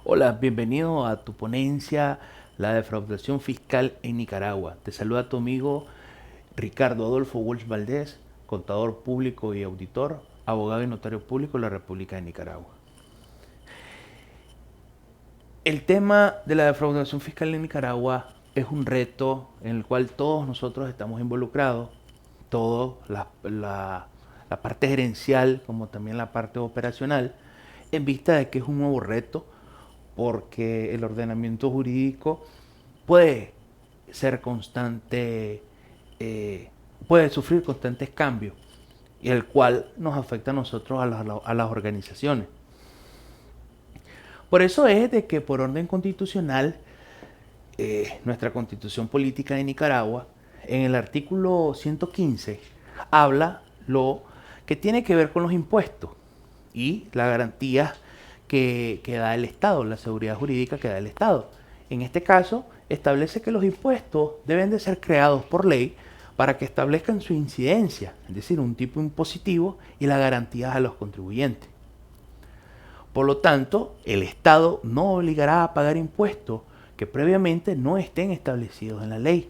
Hola, bienvenido a tu ponencia, la defraudación fiscal en Nicaragua. Te saluda tu amigo Ricardo Adolfo Walsh Valdés, contador público y auditor, abogado y notario público de la República de Nicaragua. El tema de la defraudación fiscal en Nicaragua es un reto en el cual todos nosotros estamos involucrados, toda la parte gerencial como también la parte operacional, en vista de que es un nuevo reto porque el ordenamiento jurídico puede ser constante, puede sufrir constantes cambios, y el cual nos afecta a nosotros, a las organizaciones. Por eso es de que por orden constitucional, nuestra constitución política de Nicaragua, en el artículo 115, habla lo que tiene que ver con los impuestos y la garantía que da el Estado, la seguridad jurídica que da el Estado. En este caso, establece que los impuestos deben de ser creados por ley para que establezcan su incidencia, es decir, un tipo impositivo y las garantías a los contribuyentes. Por lo tanto, el Estado no obligará a pagar impuestos que previamente no estén establecidos en la ley.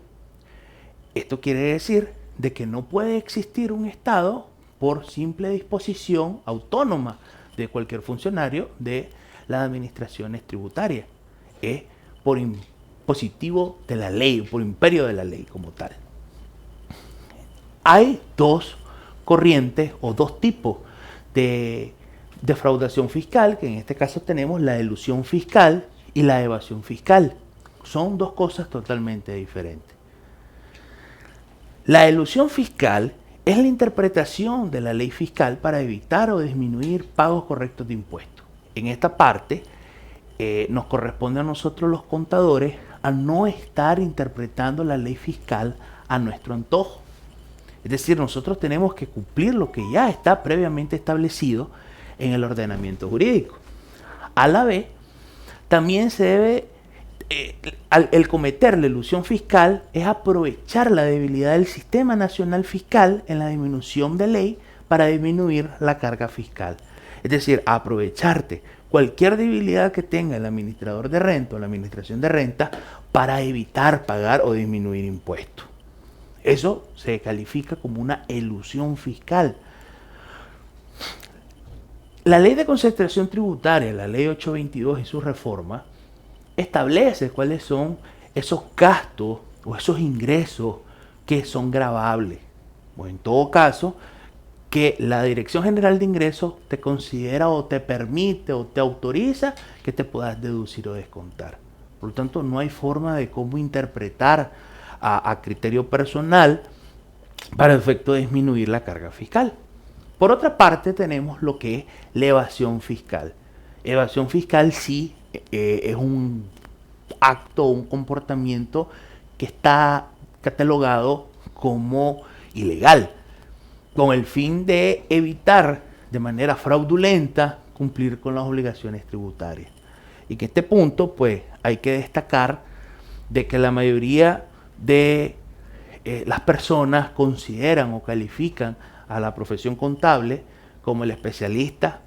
Esto quiere decir de que no puede existir un Estado por simple disposición autónoma de cualquier funcionario de las administraciones tributarias. Es por impositivo de la ley, por imperio de la ley como tal. Hay dos corrientes o dos tipos de defraudación fiscal, que en este caso tenemos la elusión fiscal y la evasión fiscal. Son dos cosas totalmente diferentes. La elusión fiscal es la interpretación de la ley fiscal para evitar o disminuir pagos correctos de impuestos. En esta parte nos corresponde a nosotros los contadores a no estar interpretando la ley fiscal a nuestro antojo. Es decir, nosotros tenemos que cumplir lo que ya está previamente establecido en el ordenamiento jurídico. A la vez, también se debe, el cometer la elusión fiscal es aprovechar la debilidad del sistema nacional fiscal en la disminución de ley para disminuir la carga fiscal. Es decir, aprovecharte cualquier debilidad que tenga el administrador de renta o la administración de renta para evitar pagar o disminuir impuestos. Eso se califica como una elusión fiscal. La ley de concentración tributaria, la ley 822 y su reforma, establece cuáles son esos gastos o esos ingresos que son gravables. O en todo caso, que la Dirección General de Ingresos te considera o te permite o te autoriza que te puedas deducir o descontar. Por lo tanto, no hay forma de cómo interpretar a criterio personal para el efecto de disminuir la carga fiscal. Por otra parte, tenemos lo que es la evasión fiscal. Evasión fiscal sí es un acto, un comportamiento que está catalogado como ilegal, con el fin de evitar de manera fraudulenta cumplir con las obligaciones tributarias. Y que este punto, pues, hay que destacar de que la mayoría de las personas consideran o califican a la profesión contable como el especialista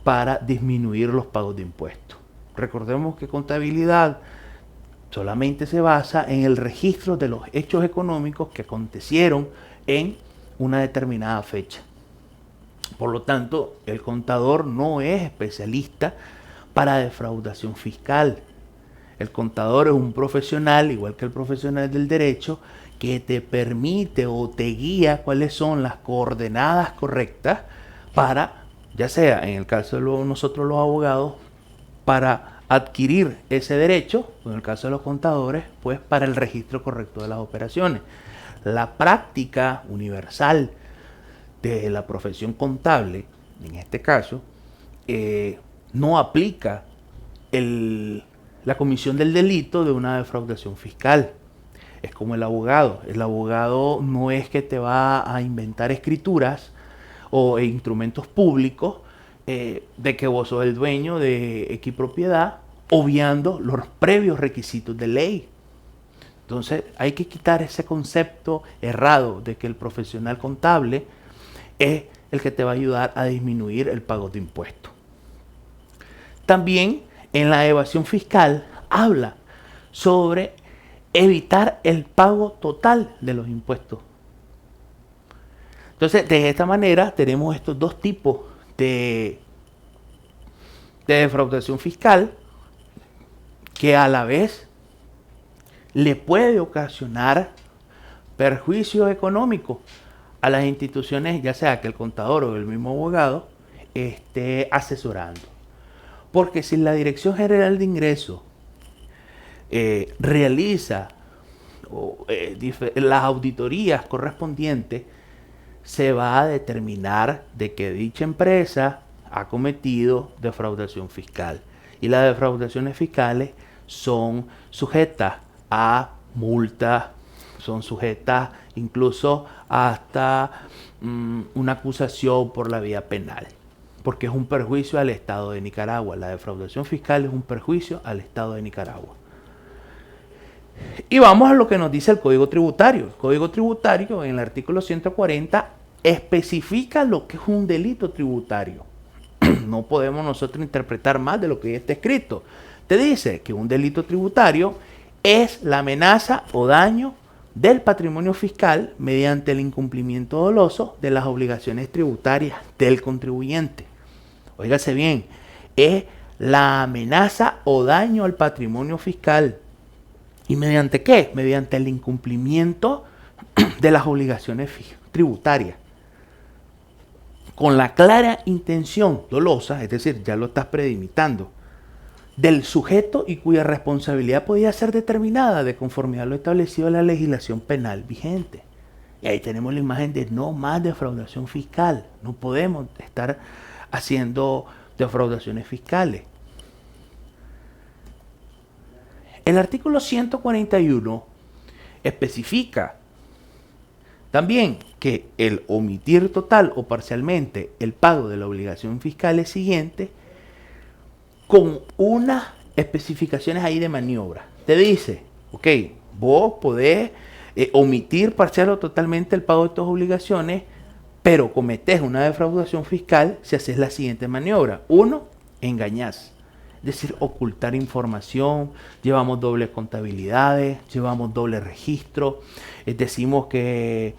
para disminuir los pagos de impuestos. Recordemos que contabilidad solamente se basa en el registro de los hechos económicos que acontecieron en una determinada fecha. Por lo tanto, el contador no es especialista para defraudación fiscal. El contador es un profesional, igual que el profesional del derecho, que te permite o te guía cuáles son las coordenadas correctas para, ya sea en el caso de nosotros los abogados, para adquirir ese derecho, o en el caso de los contadores, pues para el registro correcto de las operaciones. La práctica universal de la profesión contable, en este caso, no aplica la comisión del delito de una defraudación fiscal. Es como el abogado. El abogado no es que te va a inventar escrituras o instrumentos públicos de que vos sos el dueño de X propiedad, obviando los previos requisitos de ley. Entonces hay que quitar ese concepto errado de que el profesional contable es el que te va a ayudar a disminuir el pago de impuestos. También en la evasión fiscal habla sobre evitar el pago total de los impuestos. Entonces, de esta manera tenemos estos dos tipos de defraudación fiscal que a la vez le puede ocasionar perjuicio económico a las instituciones, ya sea que el contador o el mismo abogado esté asesorando. Porque si la Dirección General de Ingresos realiza las auditorías correspondientes, se va a determinar de que dicha empresa ha cometido defraudación fiscal. Y las defraudaciones fiscales son sujetas a multas, son sujetas incluso hasta una acusación por la vía penal, porque es un perjuicio al Estado de Nicaragua. La defraudación fiscal es un perjuicio al Estado de Nicaragua. Y vamos a lo que nos dice el Código Tributario. El Código Tributario, en el artículo 140, especifica lo que es un delito tributario. No podemos nosotros interpretar más de lo que ya está escrito. Te dice que un delito tributario es la amenaza o daño del patrimonio fiscal mediante el incumplimiento doloso de las obligaciones tributarias del contribuyente. Óigase bien, es la amenaza o daño al patrimonio fiscal. ¿Y mediante qué? Mediante el incumplimiento de las obligaciones tributarias. Con la clara intención dolosa, es decir, ya lo estás predimitando, del sujeto y cuya responsabilidad podía ser determinada de conformidad a lo establecido en la legislación penal vigente. Y ahí tenemos la imagen de no más defraudación fiscal. No podemos estar haciendo defraudaciones fiscales. El artículo 141 especifica también que el omitir total o parcialmente el pago de la obligación fiscal es siguiente con unas especificaciones ahí de maniobra. Te dice, ok, vos podés omitir parcial o totalmente el pago de tus obligaciones, pero cometés una defraudación fiscal si haces la siguiente maniobra. 1, engañás. Es decir, ocultar información, llevamos dobles contabilidades, llevamos doble registro, decimos que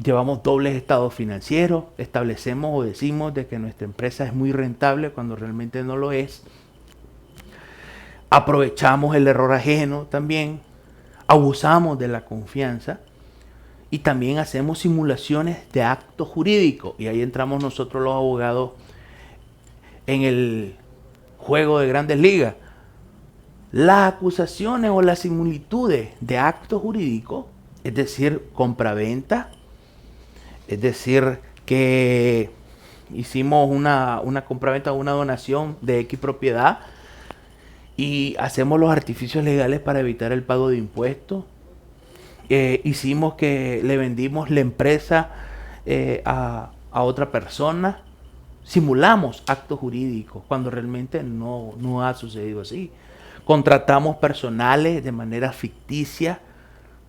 llevamos dobles estados financieros, establecemos o decimos de que nuestra empresa es muy rentable cuando realmente no lo es. Aprovechamos el error ajeno también, abusamos de la confianza y también hacemos simulaciones de actos jurídicos. Y ahí entramos nosotros los abogados en el juego de Grandes Ligas. Las acusaciones o las similitudes de actos jurídicos, es decir, compraventa, es decir, que hicimos una compraventa o una donación de X propiedad y hacemos los artificios legales para evitar el pago de impuestos. Hicimos que le vendimos la empresa a otra persona. Simulamos actos jurídicos cuando realmente no ha sucedido así. Contratamos personales de manera ficticia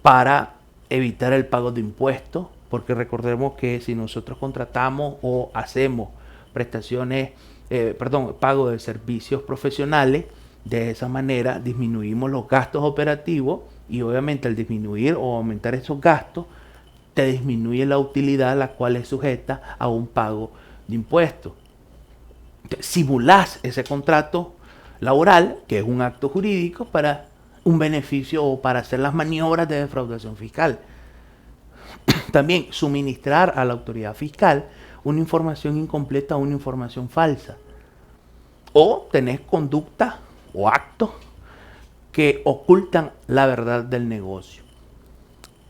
para evitar el pago de impuestos, porque recordemos que si nosotros contratamos o hacemos pago de servicios profesionales, de esa manera disminuimos los gastos operativos y obviamente al disminuir o aumentar esos gastos, te disminuye la utilidad la cual es sujeta a un pago de impuestos. Simulás ese contrato laboral, que es un acto jurídico, para un beneficio o para hacer las maniobras de defraudación fiscal. También suministrar a la autoridad fiscal una información incompleta o una información falsa. O tenés conducta o actos que ocultan la verdad del negocio.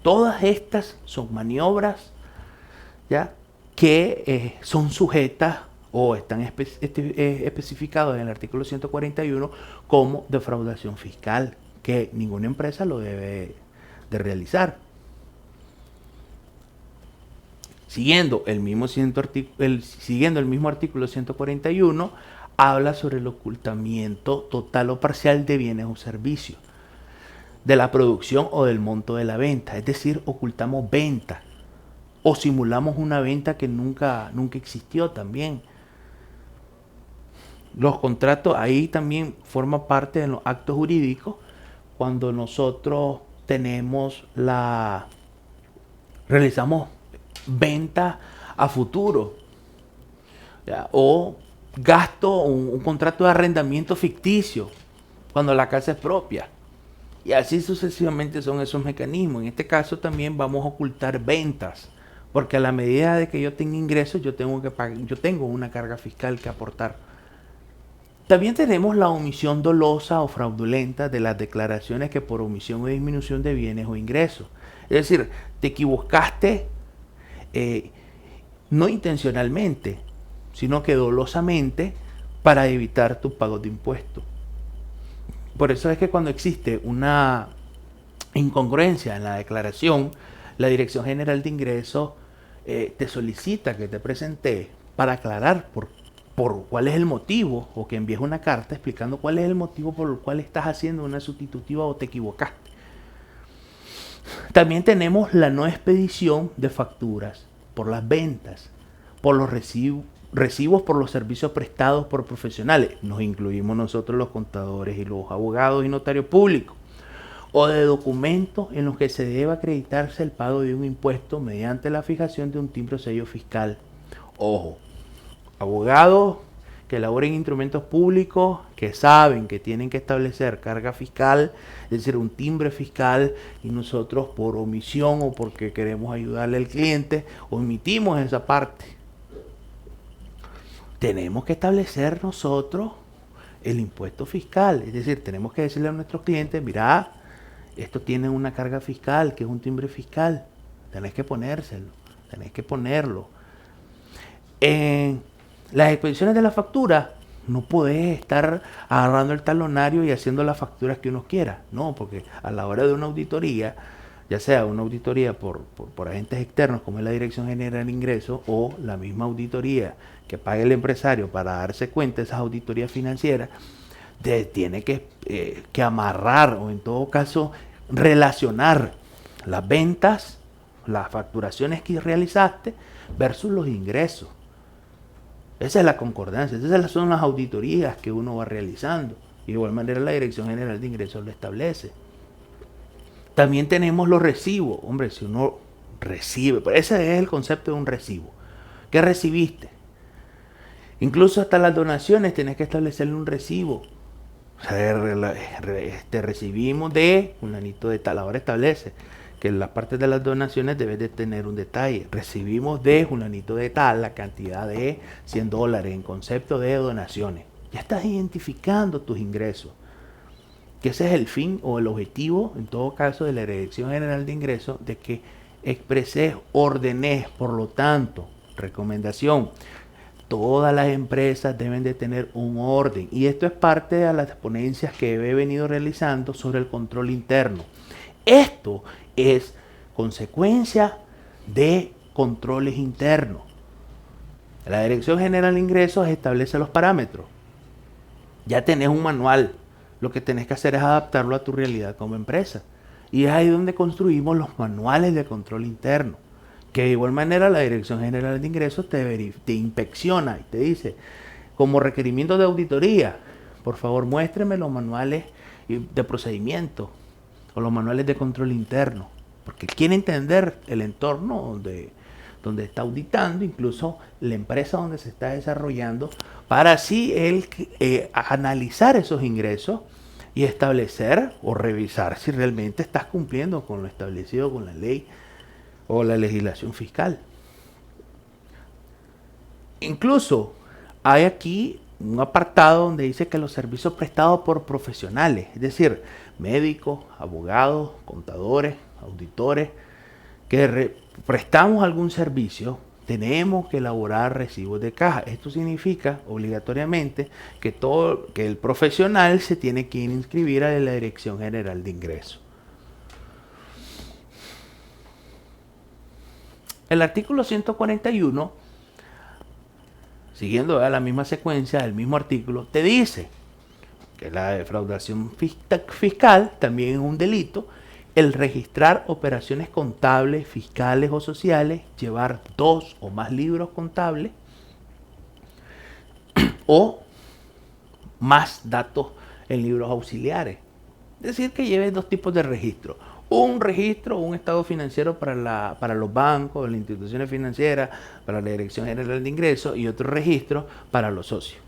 Todas estas son maniobras, ¿ya?, que son sujetas o están especificados en el artículo 141 como defraudación fiscal, que ninguna empresa lo debe de realizar. Siguiendo el mismo artículo 141, habla sobre el ocultamiento total o parcial de bienes o servicios, de la producción o del monto de la venta. Es decir, ocultamos venta o simulamos una venta que nunca existió también. Los contratos ahí también forma parte de los actos jurídicos cuando nosotros realizamos venta a futuro, ¿ya? O gasto, un contrato de arrendamiento ficticio cuando la casa es propia. Y así sucesivamente son esos mecanismos. En este caso también vamos a ocultar ventas, porque a la medida de que yo tenga ingresos, yo tengo que pagar, yo tengo una carga fiscal que aportar. También tenemos la omisión dolosa o fraudulenta de las declaraciones que por omisión o disminución de bienes o ingresos. Es decir, te equivocaste eh, no intencionalmente, sino que dolosamente para evitar tu pago de impuestos. Por eso es que cuando existe una incongruencia en la declaración, la Dirección General de Ingresos te solicita que te presentes para aclarar por cuál es el motivo, o que envíes una carta explicando cuál es el motivo por el cual estás haciendo una sustitutiva o te equivocaste. También tenemos la no expedición de facturas por las ventas, por los recibos por los servicios prestados por profesionales, nos incluimos nosotros los contadores y los abogados y notarios públicos, o de documentos en los que se debe acreditarse el pago de un impuesto mediante la fijación de un timbre o sello fiscal. Ojo, abogados que elaboren instrumentos públicos, que saben que tienen que establecer carga fiscal, es decir, un timbre fiscal, y nosotros por omisión o porque queremos ayudarle al cliente, omitimos esa parte. Tenemos que establecer nosotros el impuesto fiscal, es decir, tenemos que decirle a nuestros clientes, mira, esto tiene una carga fiscal, que es un timbre fiscal, tenés que ponérselo, tenés que ponerlo. En las expediciones de la factura, no podés estar agarrando el talonario y haciendo las facturas que uno quiera, no, porque a la hora de una auditoría, ya sea una auditoría por agentes externos como es la Dirección General de Ingresos, o la misma auditoría que pague el empresario para darse cuenta de esas auditorías financieras, tiene que amarrar, o en todo caso relacionar las ventas, las facturaciones que realizaste versus los ingresos. Esa es la concordancia, esas son las auditorías que uno va realizando. Y de igual manera la Dirección General de Ingresos lo establece. También tenemos los recibos. Hombre, si uno recibe, pues ese es el concepto de un recibo. ¿Qué recibiste? Incluso hasta las donaciones tenés que establecerle un recibo. O sea, recibimos de fulanito de tal. Ahora establece que en las partes de las donaciones debes de tener un detalle. Recibimos de fulanito de tal la cantidad de $100 en concepto de donaciones. Ya estás identificando tus ingresos. Que ese es el fin o el objetivo, en todo caso, de la Dirección General de Ingresos, de que expreses, ordenes. Por lo tanto, recomendación, todas las empresas deben de tener un orden, y esto es parte de las ponencias que he venido realizando sobre el control interno. Esto es consecuencia de controles internos. La Dirección General de Ingresos establece los parámetros. Ya tenés un manual. Lo que tenés que hacer es adaptarlo a tu realidad como empresa. Y es ahí donde construimos los manuales de control interno. Que de igual manera la Dirección General de Ingresos te inspecciona y te dice, como requerimiento de auditoría, por favor muéstreme los manuales de procedimiento o los manuales de control interno. Porque quiere entender el entorno donde está auditando, incluso la empresa donde se está desarrollando, para así él analizar esos ingresos y establecer o revisar si realmente estás cumpliendo con lo establecido con la ley o la legislación fiscal. Incluso hay aquí un apartado donde dice que los servicios prestados por profesionales, es decir, médicos, abogados, contadores, auditores, que prestamos algún servicio, tenemos que elaborar recibos de caja. Esto significa obligatoriamente que el profesional se tiene que inscribir a la Dirección General de Ingresos. El artículo 141, siguiendo la misma secuencia del mismo artículo, te dice que la defraudación fiscal también es un delito. El registrar operaciones contables, fiscales o sociales, llevar 2 o más libros contables, o más datos en libros auxiliares. Es decir, que lleves dos tipos de registro. Un registro, un estado financiero para los bancos, las instituciones financieras, para la Dirección General de Ingresos, y otro registro para los socios.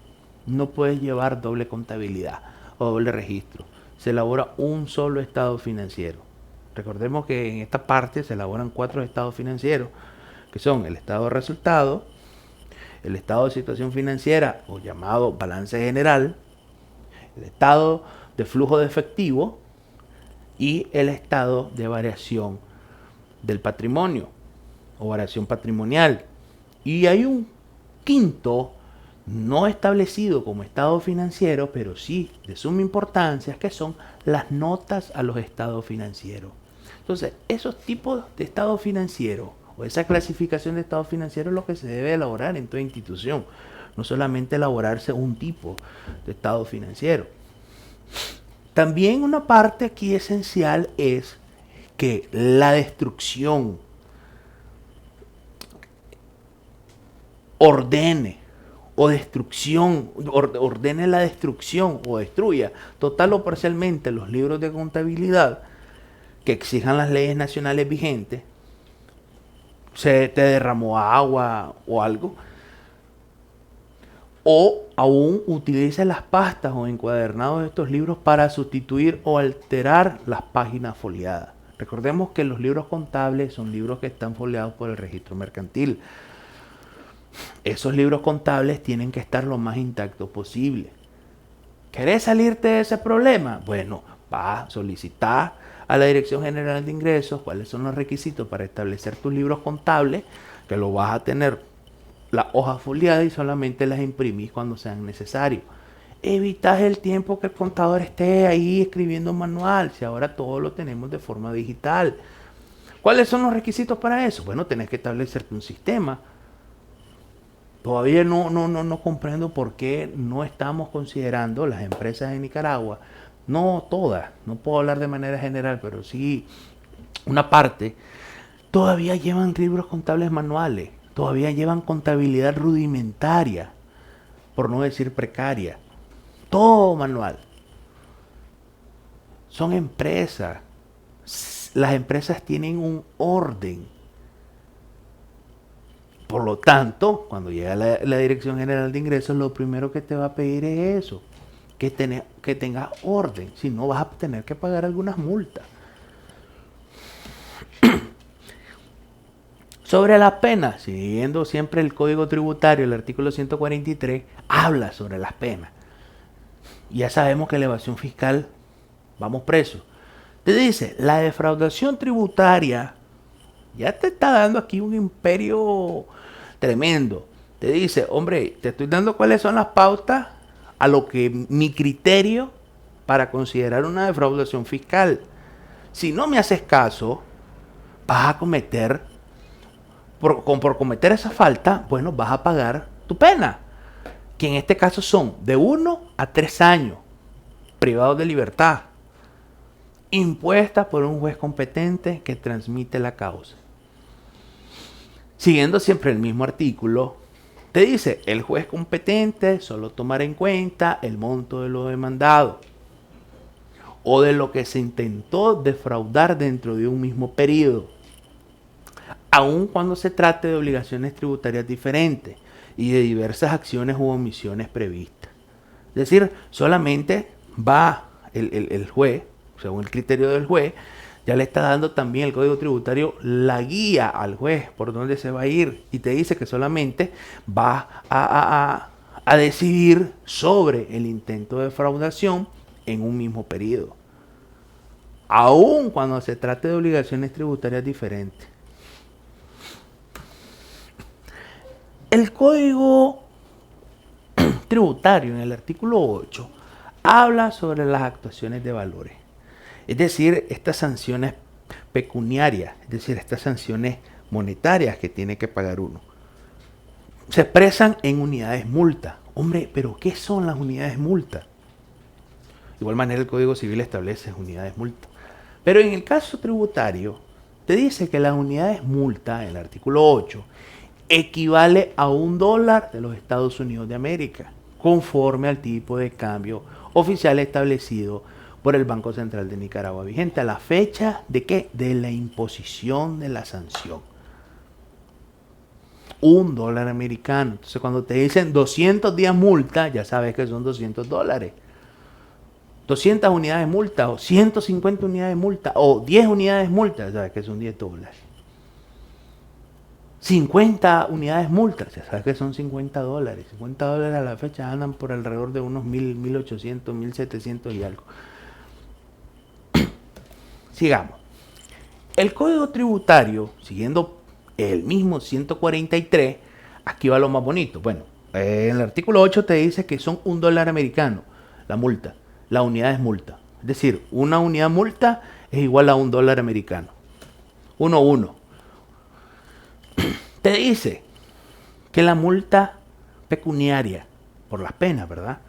No puedes llevar doble contabilidad o doble registro. Se elabora un solo estado financiero. Recordemos que en esta parte se elaboran 4 estados financieros, que son el estado de resultados, el estado de situación financiera o llamado balance general, el estado de flujo de efectivo y el estado de variación del patrimonio o variación patrimonial. Y hay un quinto no establecido como estado financiero, pero sí de suma importancia, que son las notas a los estados financieros. Entonces, esos tipos de estado financiero o esa clasificación de estado financiero es lo que se debe elaborar en toda institución, no solamente elaborarse un tipo de estado financiero. También una parte aquí esencial es que la destrucción ordene la destrucción o destruya total o parcialmente los libros de contabilidad que exijan las leyes nacionales vigentes. Se te derramó agua o algo, o aún utilice las pastas o encuadernados de estos libros para sustituir o alterar las páginas foliadas. Recordemos que los libros contables son libros que están foliados por el registro mercantil. Esos libros contables tienen que estar lo más intactos posible. ¿Querés salirte de ese problema? Bueno, vas a solicitar a la Dirección General de Ingresos cuáles son los requisitos para establecer tus libros contables, que lo vas a tener la hoja foliada y solamente las imprimís cuando sean necesarios. Evitas el tiempo que el contador esté ahí escribiendo un manual, si ahora todo lo tenemos de forma digital. ¿Cuáles son los requisitos para eso? Bueno, tenés que establecerte un sistema. Todavía no comprendo por qué no estamos considerando las empresas en Nicaragua, no todas, no puedo hablar de manera general, pero sí una parte, todavía llevan libros contables manuales, todavía llevan contabilidad rudimentaria, por no decir precaria, todo manual. Son empresas, las empresas tienen un orden. Por lo tanto, cuando llega la Dirección General de Ingresos, lo primero que te va a pedir es eso, que tengas orden, si no vas a tener que pagar algunas multas. Sobre las penas, siguiendo siempre el Código Tributario, el artículo 143, habla sobre las penas. Ya sabemos que la evasión fiscal, vamos presos. Te dice, la defraudación tributaria ya te está dando aquí un imperio tremendo. Te dice, hombre, te estoy dando cuáles son las pautas a lo que mi criterio para considerar una defraudación fiscal. Si no me haces caso, vas a cometer, por cometer esa falta, bueno, vas a pagar tu pena, que en este caso son de 1 a 3 años privados de libertad, impuesta por un juez competente que transmite la causa. Siguiendo siempre el mismo artículo, te dice, el juez competente solo tomará en cuenta el monto de lo demandado o de lo que se intentó defraudar dentro de un mismo periodo, aun cuando se trate de obligaciones tributarias diferentes y de diversas acciones u omisiones previstas. Es decir, solamente va el juez, según el criterio del juez, ya le está dando también el Código Tributario la guía al juez por dónde se va a ir, y te dice que solamente va a decidir sobre el intento de defraudación en un mismo periodo, aun cuando se trate de obligaciones tributarias diferentes. El Código Tributario en el artículo 8 habla sobre las actuaciones de valores. Es decir, estas sanciones pecuniarias, es decir, estas sanciones monetarias que tiene que pagar uno, se expresan en unidades multa. Hombre, ¿pero qué son las unidades multa? De igual manera el Código Civil establece unidades multa. Pero en el caso tributario, te dice que las unidades multa, en el artículo 8, equivale a $1 de los Estados Unidos de América. conforme al tipo de cambio oficial establecido por el Banco Central de Nicaragua, vigente a la fecha de ¿qué? De la imposición de la sanción. $1 americano. Entonces cuando te dicen 200 días multa, ya sabes que son $200. 200 unidades multa o 150 unidades multa o 10 unidades multa, ya sabes que son $10. 50 unidades multas, ya sabes que son $50. $50 a la fecha andan por alrededor de unos 1.800, 1.700 y algo. Sigamos. El Código Tributario, siguiendo el mismo 143, aquí va lo más bonito. Bueno, en el artículo 8 te dice que son $1 americano la multa. La unidad es multa. Es decir, una unidad multa es igual a $1 americano. 1. Te dice que la multa pecuniaria por las penas, ¿verdad?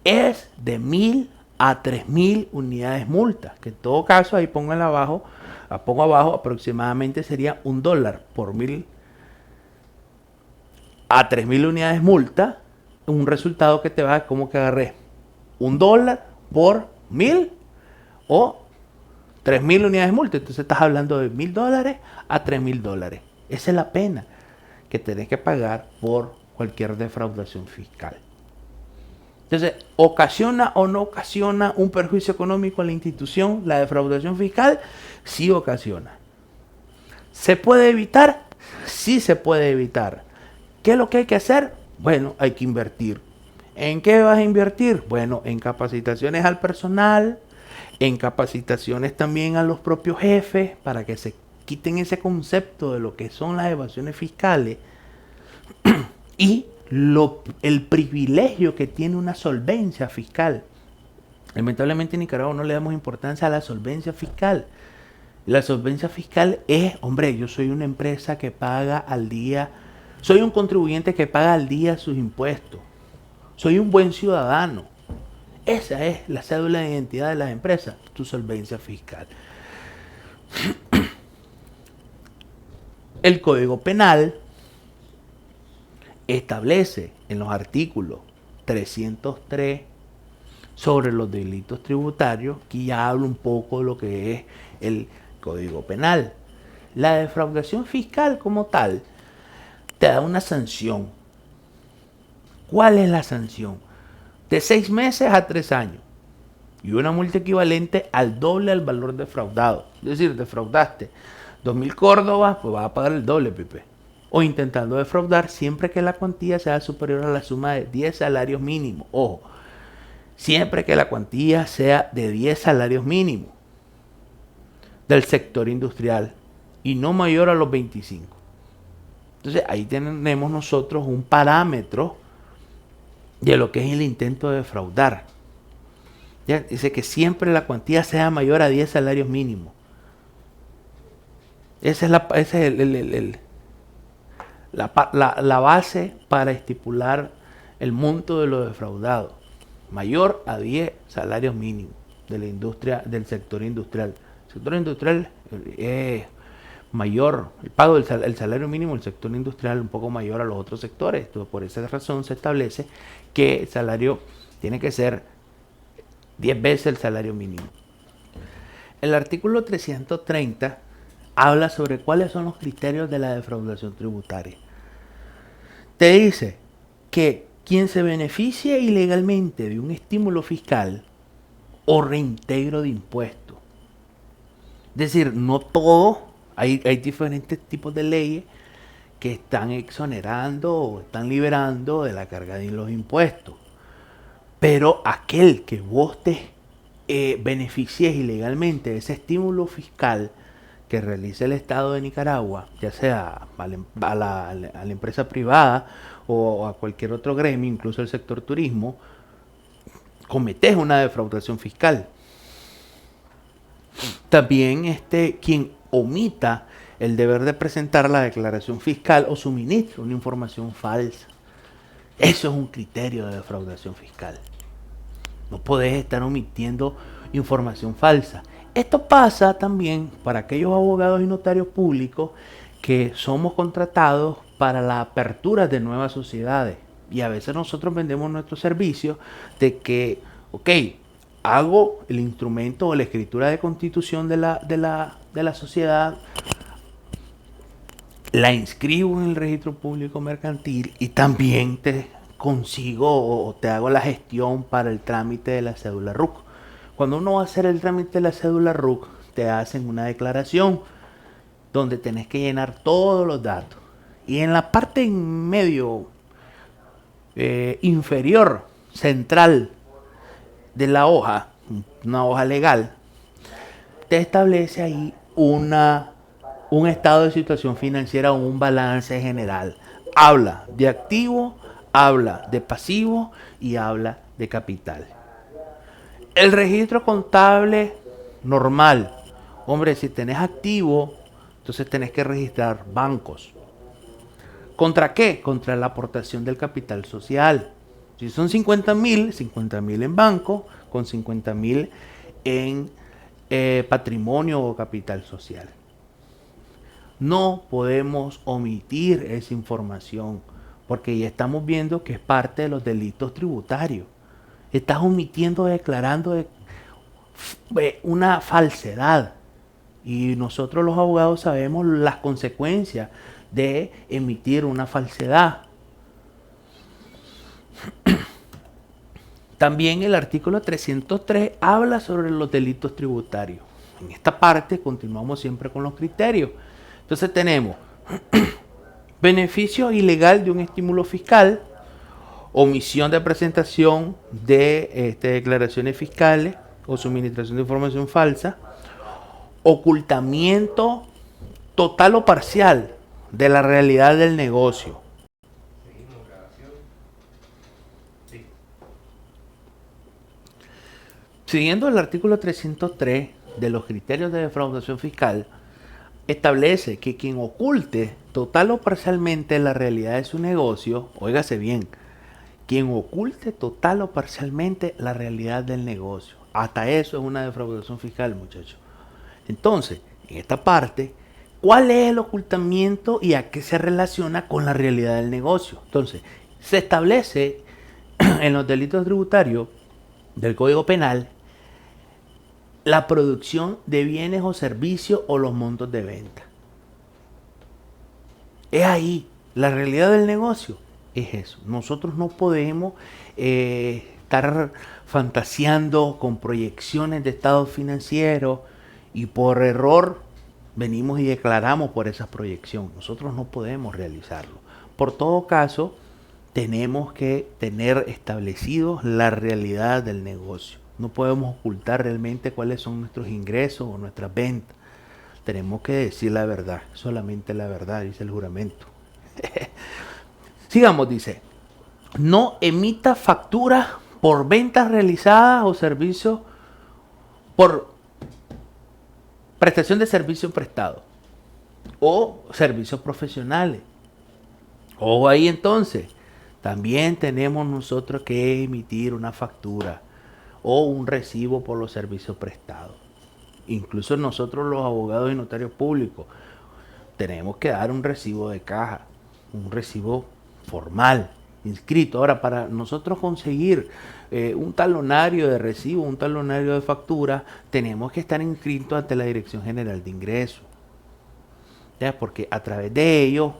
Es de 1.000 a 3.000 unidades multa. Que en todo caso, ahí pongo abajo, aproximadamente sería $1 por 1.000 a 3.000 unidades multa. Un resultado que te va como que agarré $1 por 1.000 o 3.000 unidades multa. Entonces estás hablando de $1.000 a $3.000. Esa es la pena que tenés que pagar por cualquier defraudación fiscal. Entonces, ¿ocasiona o no ocasiona un perjuicio económico a la institución la defraudación fiscal? Sí ocasiona. ¿Se puede evitar? Sí se puede evitar. ¿Qué es lo que hay que hacer? Bueno, hay que invertir. ¿En qué vas a invertir? Bueno, en capacitaciones al personal, en capacitaciones también a los propios jefes para que se quiten ese concepto de lo que son las evasiones fiscales y el privilegio que tiene una solvencia fiscal. Lamentablemente en Nicaragua no le damos importancia a la solvencia fiscal. La solvencia fiscal es, hombre, yo soy una empresa que paga al día, soy un contribuyente que paga al día sus impuestos, soy un buen ciudadano. Esa es la cédula de identidad de las empresas, tu solvencia fiscal. El Código Penal establece en los artículos 303 sobre los delitos tributarios, que ya habla un poco de lo que es el Código Penal. La defraudación fiscal como tal te da una sanción. ¿Cuál es la sanción? De 6 meses a 3 años y una multa equivalente al doble al valor defraudado. Es decir, defraudaste 2.000 córdobas, pues vas a pagar el doble, Pipe. O intentando defraudar siempre que la cuantía sea superior a la suma de 10 salarios mínimos. Ojo, siempre que la cuantía sea de 10 salarios mínimos del sector industrial y no mayor a los 25. Entonces ahí tenemos nosotros un parámetro de lo que es el intento de defraudar. ¿Ya? Dice que siempre la cuantía sea mayor a 10 salarios mínimos. Esa es la base para estipular el monto de lo defraudado. Mayor a 10 salarios mínimos de la industria, del sector industrial. El sector industrial es mayor, el pago del salario mínimo del sector industrial un poco mayor a los otros sectores. Entonces, por esa razón se establece que el salario tiene que ser 10 veces el salario mínimo. El artículo 330 habla sobre cuáles son los criterios de la defraudación tributaria. Te dice que quien se beneficie ilegalmente de un estímulo fiscal o reintegro de impuestos. Es decir, no todo, hay diferentes tipos de leyes que están exonerando o están liberando de la carga de los impuestos. Pero aquel que vos te beneficies ilegalmente de ese estímulo fiscal que realice el Estado de Nicaragua, ya sea a la empresa privada o a cualquier otro gremio, incluso el sector turismo, cometes una defraudación fiscal. También quien omita el deber de presentar la declaración fiscal o suministra una información falsa. Eso es un criterio de defraudación fiscal. No podés estar omitiendo información falsa. Esto pasa también para aquellos abogados y notarios públicos que somos contratados para la apertura de nuevas sociedades. Y a veces nosotros vendemos nuestros servicios de que, ok, hago el instrumento o la escritura de constitución de la sociedad, la inscribo en el registro público mercantil y también te consigo o te hago la gestión para el trámite de la cédula RUC. Cuando uno va a hacer el trámite de la cédula RUC, te hacen una declaración donde tenés que llenar todos los datos. Y en la parte en medio inferior, central de la hoja, una hoja legal, te establece ahí un estado de situación financiera o un balance general. Habla de activo, habla de pasivo y habla de capital. El registro contable normal. Hombre, si tenés activo, entonces tenés que registrar bancos. ¿Contra qué? Contra la aportación del capital social. Si son 50.000 en banco, con 50.000 en patrimonio o capital social. No podemos omitir esa información porque ya estamos viendo que es parte de los delitos tributarios. Estás omitiendo, declarando una falsedad. Y nosotros los abogados sabemos las consecuencias de emitir una falsedad. También el artículo 303 habla sobre los delitos tributarios. En esta parte continuamos siempre con los criterios. Entonces tenemos beneficio ilegal de un estímulo fiscal, omisión de presentación de declaraciones fiscales o suministración de información falsa, ocultamiento total o parcial de la realidad del negocio. Siguiendo el artículo 303 de los criterios de defraudación fiscal, establece que quien oculte total o parcialmente la realidad de su negocio, óigase bien, quien oculte total o parcialmente la realidad del negocio, hasta eso es una defraudación fiscal, muchachos. Entonces, en esta parte, ¿cuál es el ocultamiento y a qué se relaciona con la realidad del negocio? Entonces, se establece en los delitos tributarios del Código Penal la producción de bienes o servicios o los montos de venta. Es ahí, la realidad del negocio es eso. Nosotros no podemos estar fantaseando con proyecciones de estados financieros y por error venimos y declaramos por esa proyección. Nosotros no podemos realizarlo. Por todo caso, tenemos que tener establecido la realidad del negocio. No podemos ocultar realmente cuáles son nuestros ingresos o nuestras ventas. Tenemos que decir la verdad, solamente la verdad, dice el juramento. Sigamos, dice, no emita facturas por ventas realizadas o servicios por prestación de servicios prestados o servicios profesionales. Ojo ahí entonces, también tenemos nosotros que emitir una factura o un recibo por los servicios prestados. Incluso nosotros los abogados y notarios públicos tenemos que dar un recibo de caja, un recibo formal, inscrito. Ahora, para nosotros conseguir un talonario de recibo, un talonario de factura, tenemos que estar inscritos ante la Dirección General de Ingresos. ¿Ya? Porque a través de ellos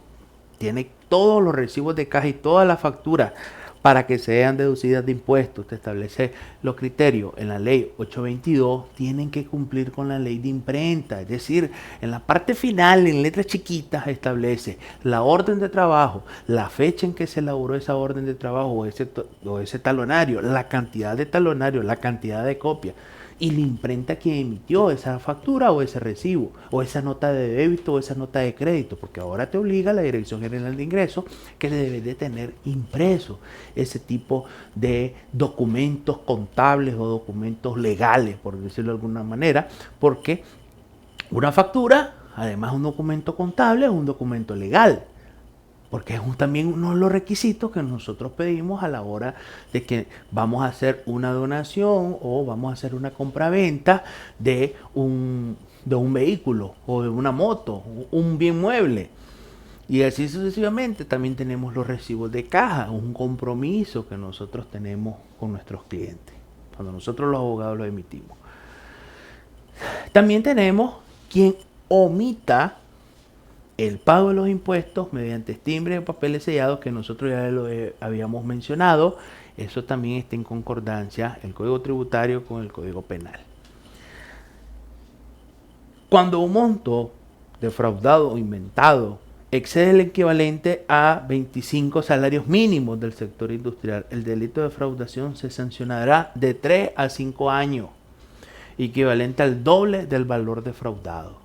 tiene todos los recibos de caja y todas las facturas para que sean deducidas de impuestos. Te establece los criterios en la ley 822, tienen que cumplir con la ley de imprenta. Es decir, en la parte final, en letras chiquitas, establece la orden de trabajo, la fecha en que se elaboró esa orden de trabajo o ese talonario, la cantidad de talonario, la cantidad de copias y la imprenta que emitió esa factura o ese recibo, o esa nota de débito o esa nota de crédito, porque ahora te obliga la Dirección General de Ingresos que le debes de tener impreso ese tipo de documentos contables o documentos legales, por decirlo de alguna manera, porque una factura, además de un documento contable, es un documento legal. Porque es también uno de los requisitos que nosotros pedimos a la hora de que vamos a hacer una donación o vamos a hacer una compraventa de un vehículo o de una moto, un bien mueble. Y así sucesivamente. También tenemos los recibos de caja, un compromiso que nosotros tenemos con nuestros clientes, cuando nosotros los abogados lo emitimos. También tenemos quien omita el pago de los impuestos mediante timbre de papeles sellados, que nosotros ya lo habíamos mencionado. Eso también está en concordancia el Código Tributario con el Código Penal. Cuando un monto defraudado o inventado excede el equivalente a 25 salarios mínimos del sector industrial, el delito de defraudación se sancionará de 3 a 5 años, equivalente al doble del valor defraudado.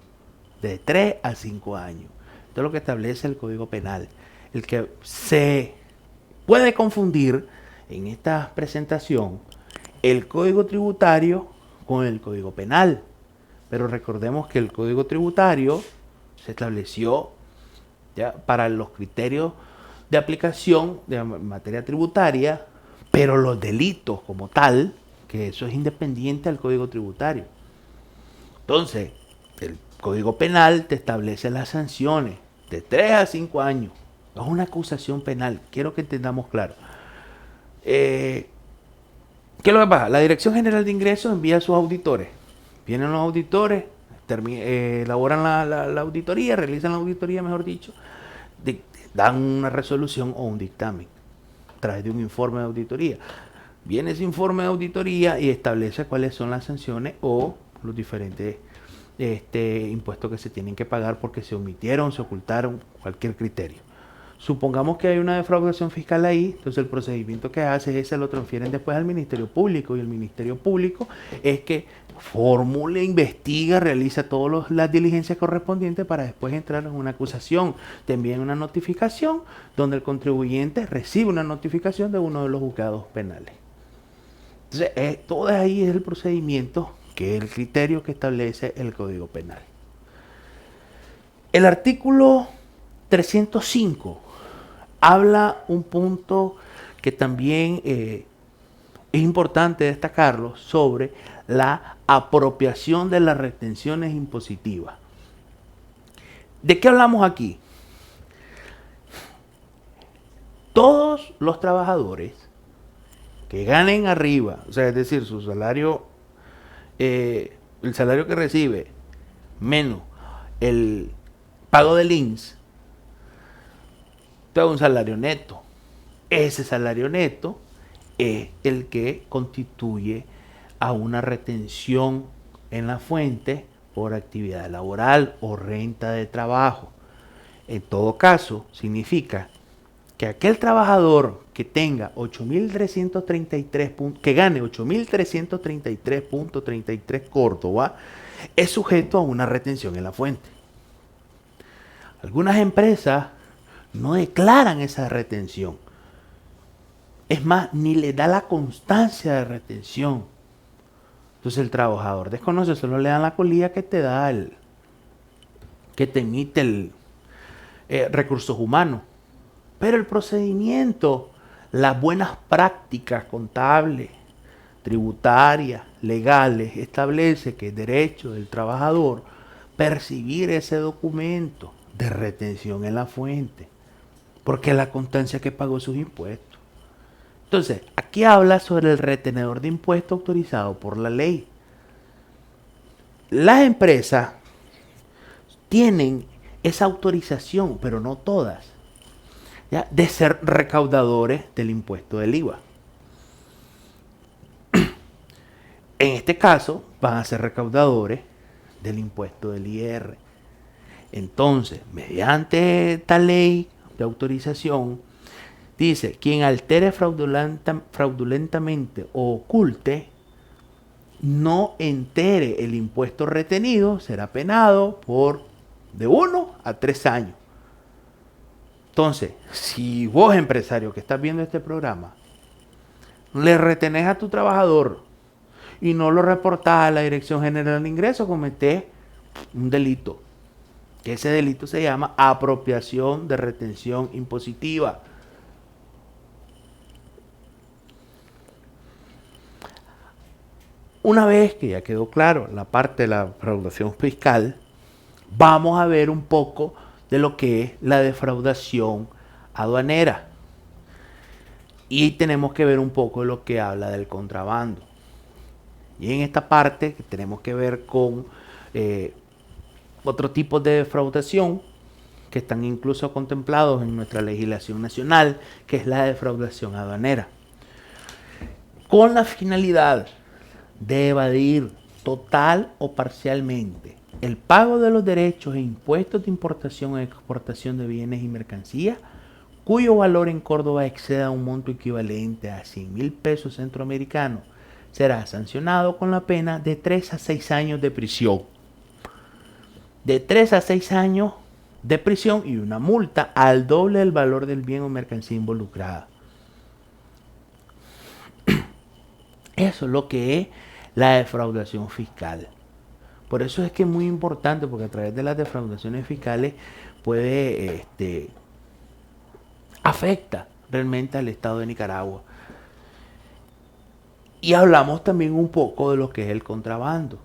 De 3 a 5 años. Esto es lo que establece el Código Penal. El que se puede confundir en esta presentación el Código Tributario con el Código Penal. Pero recordemos que el Código Tributario se estableció ya para los criterios de aplicación de materia tributaria, pero los delitos como tal, que eso es independiente al Código Tributario. Entonces, el Código Penal te establece las sanciones de 3 a 5 años. Es una acusación penal. Quiero que entendamos claro. ¿Qué es lo que pasa? La Dirección General de Ingresos envía a sus auditores. Vienen los auditores, elaboran la auditoría, realizan la auditoría, mejor dicho, dan una resolución o un dictamen a través de un informe de auditoría. Viene ese informe de auditoría y establece cuáles son las sanciones o los diferentes impuestos que se tienen que pagar porque se omitieron, se ocultaron, cualquier criterio. Supongamos que hay una defraudación fiscal ahí, entonces el procedimiento que hace es se lo transfieren después al Ministerio Público, y el Ministerio Público es que formule, investiga, realiza todas las diligencias correspondientes para después entrar en una acusación. Te envían una notificación donde el contribuyente recibe una notificación de uno de los juzgados penales. Entonces, todo ahí es el procedimiento, que es el criterio que establece el Código Penal. El artículo 305 habla un punto que también es importante destacarlo, sobre la apropiación de las retenciones impositivas. ¿De qué hablamos aquí? Todos los trabajadores que ganen arriba, o sea, es decir, su salario, el salario que recibe menos el pago del INSS, todo un salario neto. Ese salario neto es el que constituye a una retención en la fuente por actividad laboral o renta de trabajo. En todo caso, significa que aquel trabajador que tenga 8.333 que gane 8.333.33 Córdoba es sujeto a una retención en la fuente. Algunas empresas no declaran esa retención. Es más, ni le da la constancia de retención. Entonces el trabajador desconoce, solo le dan la colilla que te da que te emite el recursos humanos. Pero el procedimiento, las buenas prácticas contables, tributarias, legales, establece que es derecho del trabajador percibir ese documento de retención en la fuente, porque es la constancia que pagó sus impuestos. Entonces, aquí habla sobre el retenedor de impuestos autorizado por la ley. Las empresas tienen esa autorización, pero no todas, ¿ya?, de ser recaudadores del impuesto del IVA. En este caso, van a ser recaudadores del impuesto del IR. Entonces, mediante esta ley de autorización, dice: quien altere fraudulentamente o oculte, no entere el impuesto retenido, será penado por de 1 a 3 años. Entonces, si vos, empresario que estás viendo este programa, le retenés a tu trabajador y no lo reportás a la Dirección General de Ingresos, cometés un delito. Que ese delito se llama apropiación de retención impositiva. Una vez que ya quedó claro la parte de la recaudación fiscal, vamos a ver un poco de lo que es la defraudación aduanera. Y tenemos que ver un poco lo que habla del contrabando. Y en esta parte tenemos que ver con otro tipo de defraudación que están incluso contemplados en nuestra legislación nacional, que es la defraudación aduanera, con la finalidad de evadir total o parcialmente el pago de los derechos e impuestos de importación e exportación de bienes y mercancías cuyo valor en Córdoba exceda un monto equivalente a 100.000 pesos centroamericanos, será sancionado con la pena de 3 a 6 años de prisión. De 3 a 6 años de prisión y una multa al doble del valor del bien o mercancía involucrada. Eso es lo que es la defraudación fiscal. Por eso es que es muy importante, porque a través de las defraudaciones fiscales puede afecta realmente al Estado de Nicaragua. Y hablamos también un poco de lo que es el contrabando.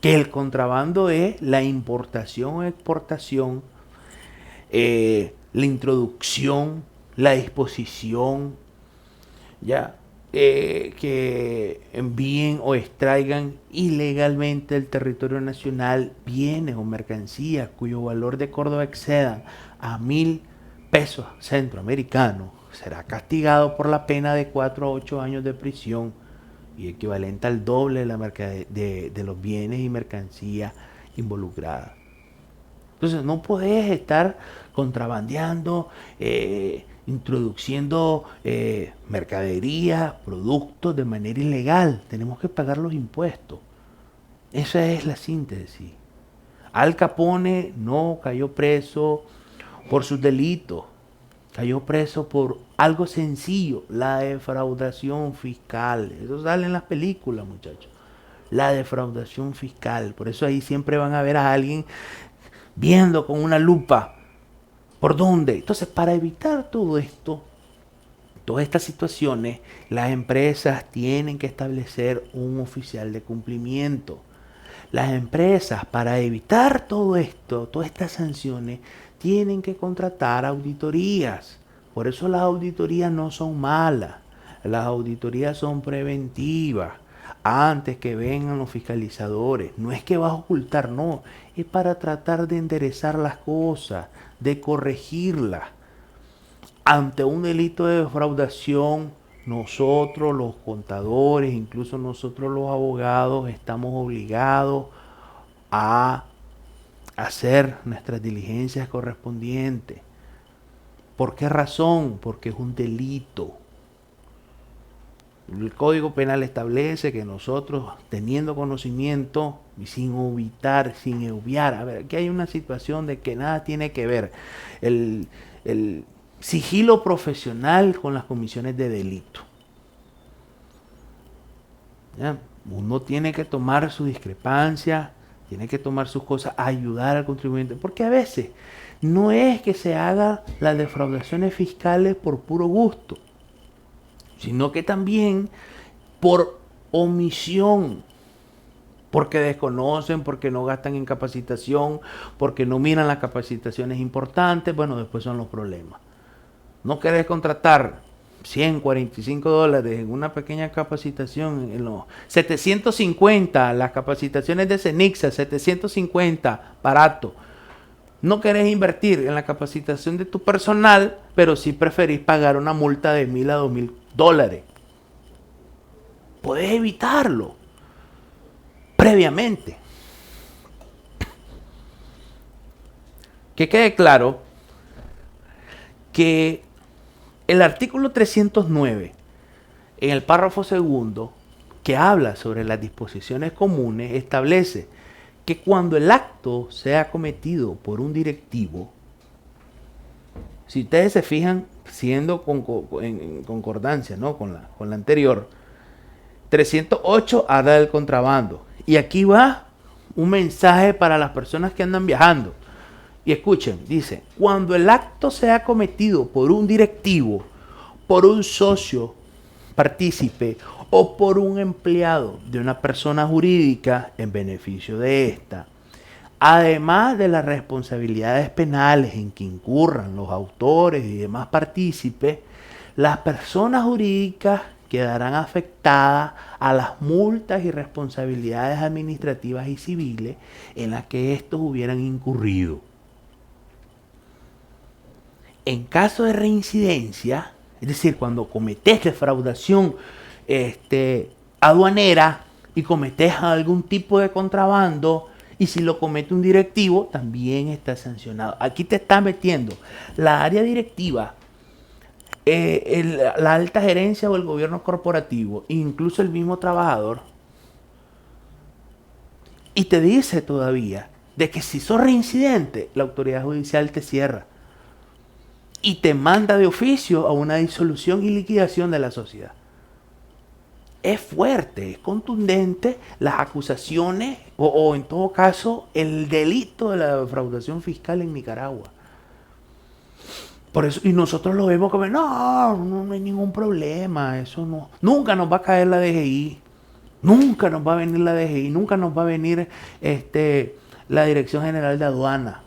Que el contrabando es la importación o exportación, la introducción, la disposición, ya, que envíen o extraigan ilegalmente del territorio nacional bienes o mercancías cuyo valor de Córdoba exceda a 1.000 pesos centroamericanos, será castigado por la pena de 4 a 8 años de prisión y equivalente al doble de los bienes y mercancías involucradas. Entonces no podés estar contrabandeando, introduciendo mercaderías, productos de manera ilegal. Tenemos que pagar los impuestos. Esa es la síntesis. Al Capone no cayó preso por sus delitos. Cayó preso por algo sencillo, la defraudación fiscal. Eso sale en las películas, muchachos. La defraudación fiscal. Por eso ahí siempre van a ver a alguien viendo con una lupa por dónde. Entonces, para evitar todo esto, todas estas situaciones, las empresas tienen que establecer un oficial de cumplimiento. Las empresas, para evitar todo esto, todas estas sanciones, tienen que contratar auditorías. Por eso las auditorías no son malas. Las auditorías son preventivas. Antes que vengan los fiscalizadores. No es que vas a ocultar, no. Es para tratar de enderezar las cosas, de corregirlas. Ante un delito de defraudación, nosotros los contadores, incluso nosotros los abogados, estamos obligados a hacer nuestras diligencias correspondientes. ¿Por qué razón? Porque es un delito. El Código Penal establece que nosotros, teniendo conocimiento y sin obviar, a ver, aquí hay una situación de que nada tiene que ver el sigilo profesional con las comisiones de delito. ¿Ya? Uno tiene que tomar su discrepancia, tiene que tomar sus cosas, ayudar al contribuyente, porque a veces no es que se hagan las defraudaciones fiscales por puro gusto, sino que también por omisión, porque desconocen, porque no gastan en capacitación, porque no miran las capacitaciones importantes. Bueno, después son los problemas. No querés contratar $145 en una pequeña capacitación, en los 750, las capacitaciones de CENICSA, 750, barato. No querés invertir en la capacitación de tu personal, pero sí preferís pagar una multa de $1.000 a $2.000. Podés evitarlo previamente. Que quede claro que el artículo 309, en el párrafo segundo, que habla sobre las disposiciones comunes, establece que cuando el acto sea cometido por un directivo, si ustedes se fijan, siendo en concordancia, ¿no?, con la anterior, 308 habla del contrabando. Y aquí va un mensaje para las personas que andan viajando. Y escuchen, dice, cuando el acto sea cometido por un directivo, por un socio partícipe o por un empleado de una persona jurídica en beneficio de esta, Además de las responsabilidades penales en que incurran los autores y demás partícipes, las personas jurídicas quedarán afectadas a las multas y responsabilidades administrativas y civiles en las que estos hubieran incurrido. En caso de reincidencia, es decir, cuando cometés defraudación aduanera y cometés algún tipo de contrabando, y si lo comete un directivo, también está sancionado. Aquí te está metiendo la área directiva, la alta gerencia o el gobierno corporativo, incluso el mismo trabajador, y te dice todavía de que si sos reincidente, la autoridad judicial te cierra y te manda de oficio a una disolución y liquidación de la sociedad. Es fuerte, es contundente las acusaciones o en todo caso el delito de la defraudación fiscal en Nicaragua. Por eso, y nosotros lo vemos como, no hay ningún problema, eso no, nunca nos va a caer la DGI, nunca nos va a venir la DGI, nunca nos va a venir la Dirección General de Aduana.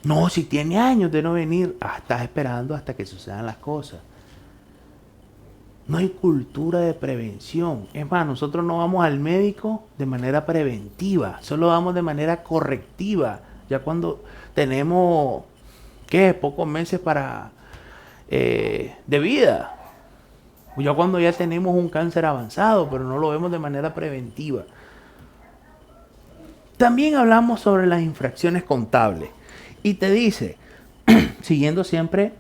No, si tiene años de no venir, estás esperando hasta que sucedan las cosas. No hay cultura de prevención. Es más, nosotros no vamos al médico de manera preventiva, solo vamos de manera correctiva. Ya cuando tenemos, pocos meses de vida. Ya cuando ya tenemos un cáncer avanzado, pero no lo vemos de manera preventiva. También hablamos sobre las infracciones contables. Y te dice, siguiendo siempre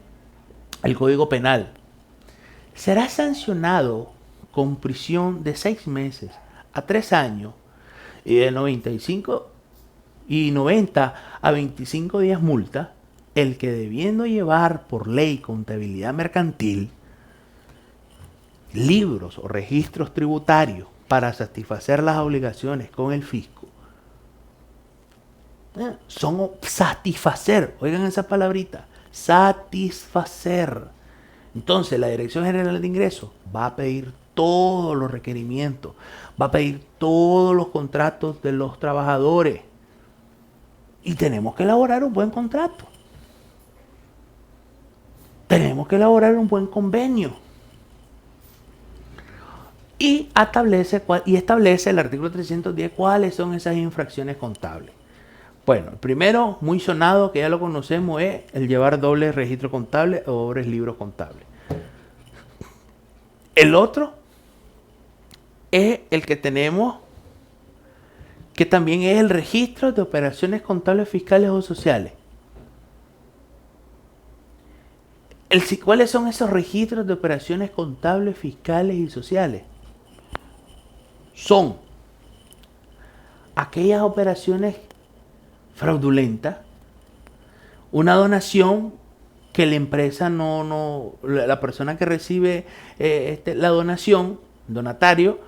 el Código Penal, será sancionado con prisión de 6 meses a 3 años y de 90 a 25 días multa el que, debiendo llevar por ley contabilidad mercantil, libros o registros tributarios para satisfacer las obligaciones con el fisco, son satisfacer, oigan esa palabrita, satisfacer. Entonces la Dirección General de Ingresos va a pedir todos los requerimientos, va a pedir todos los contratos de los trabajadores y tenemos que elaborar un buen contrato. Tenemos que elaborar un buen convenio. Y establece el artículo 310 cuáles son esas infracciones contables. Bueno, el primero, muy sonado, que ya lo conocemos, es el llevar doble registro contable o dobles libros contables. El otro es el que tenemos, que también es el registro de operaciones contables, fiscales o sociales. ¿Cuáles son esos registros de operaciones contables, fiscales y sociales? Son aquellas operaciones fraudulentas, una donación que la empresa la persona que recibe la donación, donatario,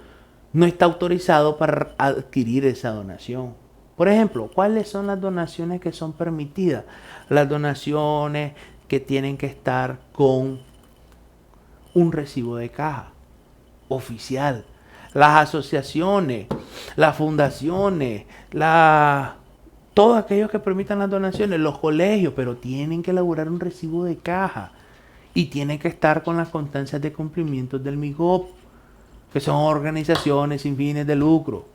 no está autorizado para adquirir esa donación. Por ejemplo, ¿cuáles son las donaciones que son permitidas? Las donaciones que tienen que estar con un recibo de caja oficial. Las asociaciones, las fundaciones, todos aquellos que permitan las donaciones, los colegios, pero tienen que elaborar un recibo de caja y tienen que estar con las constancias de cumplimiento del MIGOP, que son organizaciones sin fines de lucro.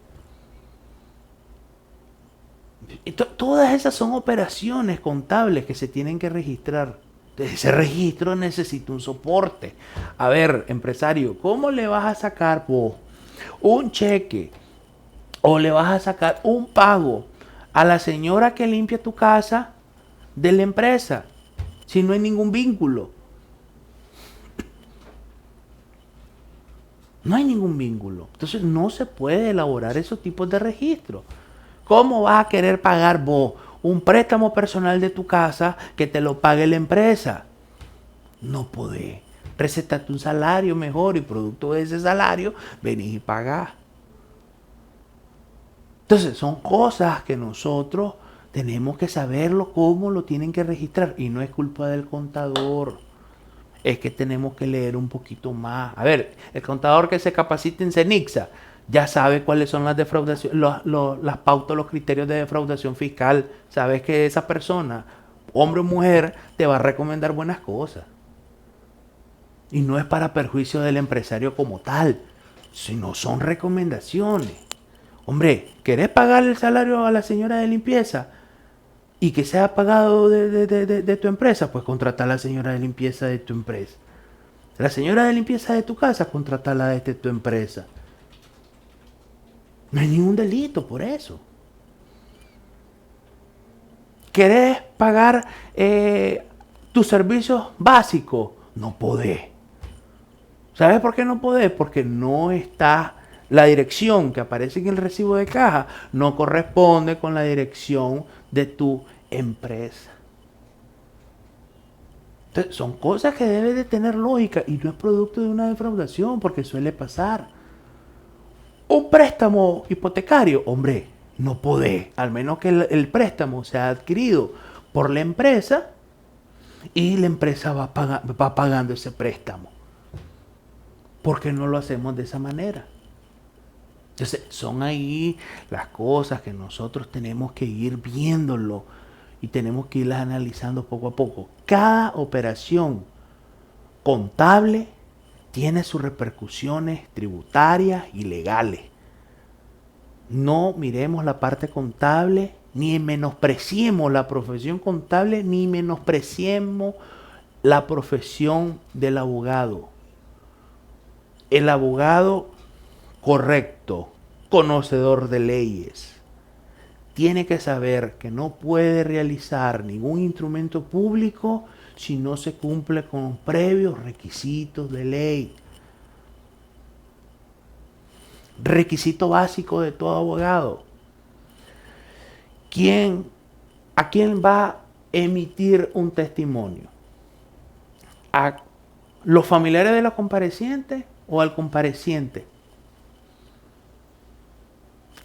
Todas esas son operaciones contables que se tienen que registrar. Ese registro necesita un soporte. A ver, empresario, ¿cómo le vas a sacar vos un cheque o le vas a sacar un pago a la señora que limpia tu casa de la empresa si no hay ningún vínculo? No hay ningún vínculo. Entonces no se puede elaborar esos tipos de registros. ¿Cómo vas a querer pagar vos un préstamo personal de tu casa que te lo pague la empresa? No podés. Recetate un salario mejor y producto de ese salario venís y pagás. Entonces son cosas que nosotros tenemos que saberlo cómo lo tienen que registrar. Y no es culpa del contador. Es que tenemos que leer un poquito más. A ver, el contador que se capacite en CENICSA Ya sabes cuáles son las defraudaciones, las pautas, los criterios de defraudación fiscal. Sabes que esa persona, hombre o mujer, te va a recomendar buenas cosas. Y no es para perjuicio del empresario como tal, sino son recomendaciones. Hombre, ¿querés pagar el salario a la señora de limpieza y que sea pagado de tu empresa? Pues contrata a la señora de limpieza de tu empresa. La señora de limpieza de tu casa, contratala desde tu empresa. No hay ningún delito por eso. ¿Querés pagar tus servicios básicos? No podés. ¿Sabes por qué no podés? Porque no está la dirección que aparece en el recibo de caja, no corresponde con la dirección de tu empresa. Entonces, son cosas que deben de tener lógica y no es producto de una defraudación, porque suele pasar. Un préstamo hipotecario, hombre, no podés, al menos que el préstamo sea adquirido por la empresa y la empresa va pagando ese préstamo. ¿Por qué no lo hacemos de esa manera? Entonces, son ahí las cosas que nosotros tenemos que ir viéndolo y tenemos que irlas analizando poco a poco. Cada operación contable tiene sus repercusiones tributarias y legales. No miremos la parte contable, ni menospreciemos la profesión contable, ni menospreciemos la profesión del abogado. El abogado correcto, conocedor de leyes, tiene que saber que no puede realizar ningún instrumento público si no se cumple con previos requisitos de ley. Requisito básico de todo abogado. ¿A quién va a emitir un testimonio? ¿A los familiares de la compareciente o al compareciente?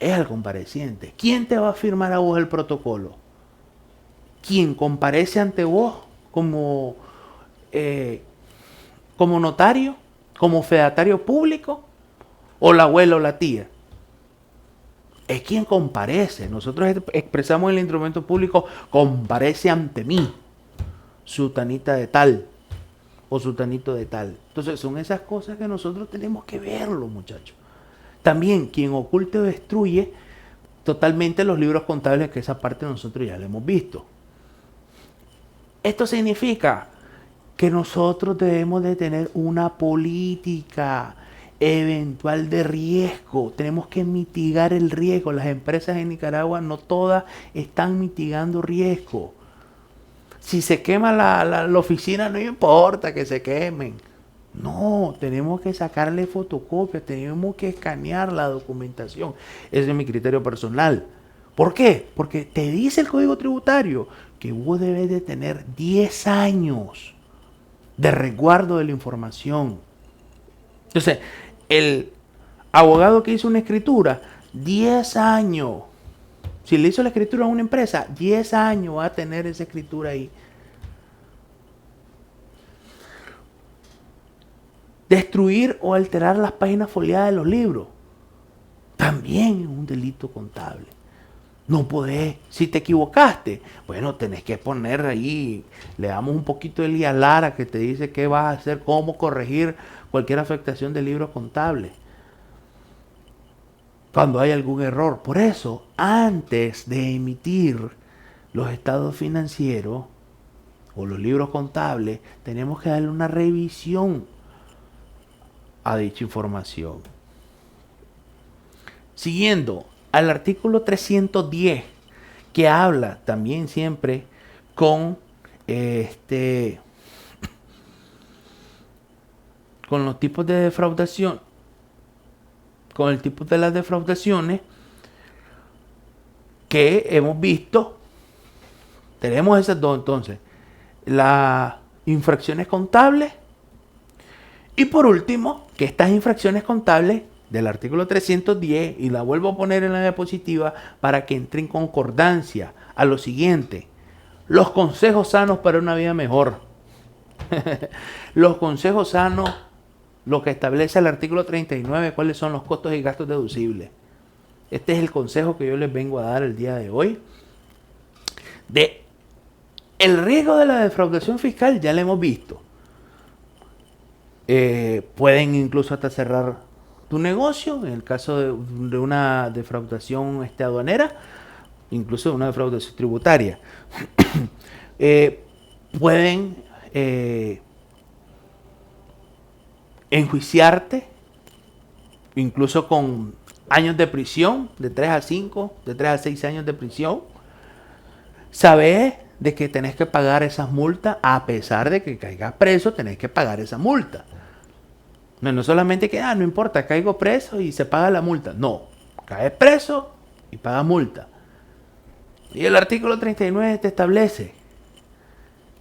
Es al compareciente. ¿Quién te va a firmar a vos el protocolo? ¿Quién comparece ante vos como notario, como fedatario público, o la abuela o la tía? Es quien comparece. Nosotros expresamos en el instrumento público: comparece ante mí, sutanita de tal o sutanito de tal. Entonces son esas cosas que nosotros tenemos que verlo, muchachos. También quien oculte o destruye totalmente los libros contables, que esa parte nosotros ya la hemos visto. Esto significa que nosotros debemos de tener una política eventual de riesgo. Tenemos que mitigar el riesgo. Las empresas en Nicaragua no todas están mitigando riesgo. Si se quema la oficina, no importa que se quemen. No, tenemos que sacarle fotocopias, tenemos que escanear la documentación. Ese es mi criterio personal. ¿Por qué? Porque te dice el Código Tributario que vos debes de tener 10 años de resguardo de la información. Entonces, el abogado que hizo una escritura, 10 años. Si le hizo la escritura a una empresa, 10 años va a tener esa escritura ahí. Destruir o alterar las páginas foliadas de los libros también es un delito contable. No podés, si te equivocaste, bueno, tenés que poner ahí, le damos un poquito de Lía Lara que te dice qué vas a hacer, cómo corregir cualquier afectación del libro contable cuando hay algún error. Por eso, antes de emitir los estados financieros o los libros contables, tenemos que darle una revisión a dicha información. Siguiendo al artículo 310, que habla también siempre con con los tipos de defraudación, con el tipo de las defraudaciones que hemos visto. Tenemos esas dos entonces: las infracciones contables, y por último, que estas infracciones contables del artículo 310, y la vuelvo a poner en la diapositiva para que entre en concordancia a lo siguiente: los consejos sanos para una vida mejor. Los consejos sanos lo que establece el artículo 39, cuáles son los costos y gastos deducibles. Este es el consejo que yo les vengo a dar el día de hoy. El riesgo de la defraudación fiscal ya lo hemos visto. Pueden incluso hasta cerrar tu negocio en el caso de una defraudación aduanera, incluso de una defraudación tributaria. Pueden enjuiciarte, incluso con años de prisión, de 3 a 5, de 3 a 6 años de prisión. Sabes de que tenés que pagar esas multas, a pesar de que caigas preso, tenés que pagar esa multa. No solamente que, no importa, caigo preso y se paga la multa. No, caes preso y pagas multa. Y el artículo 39 te establece,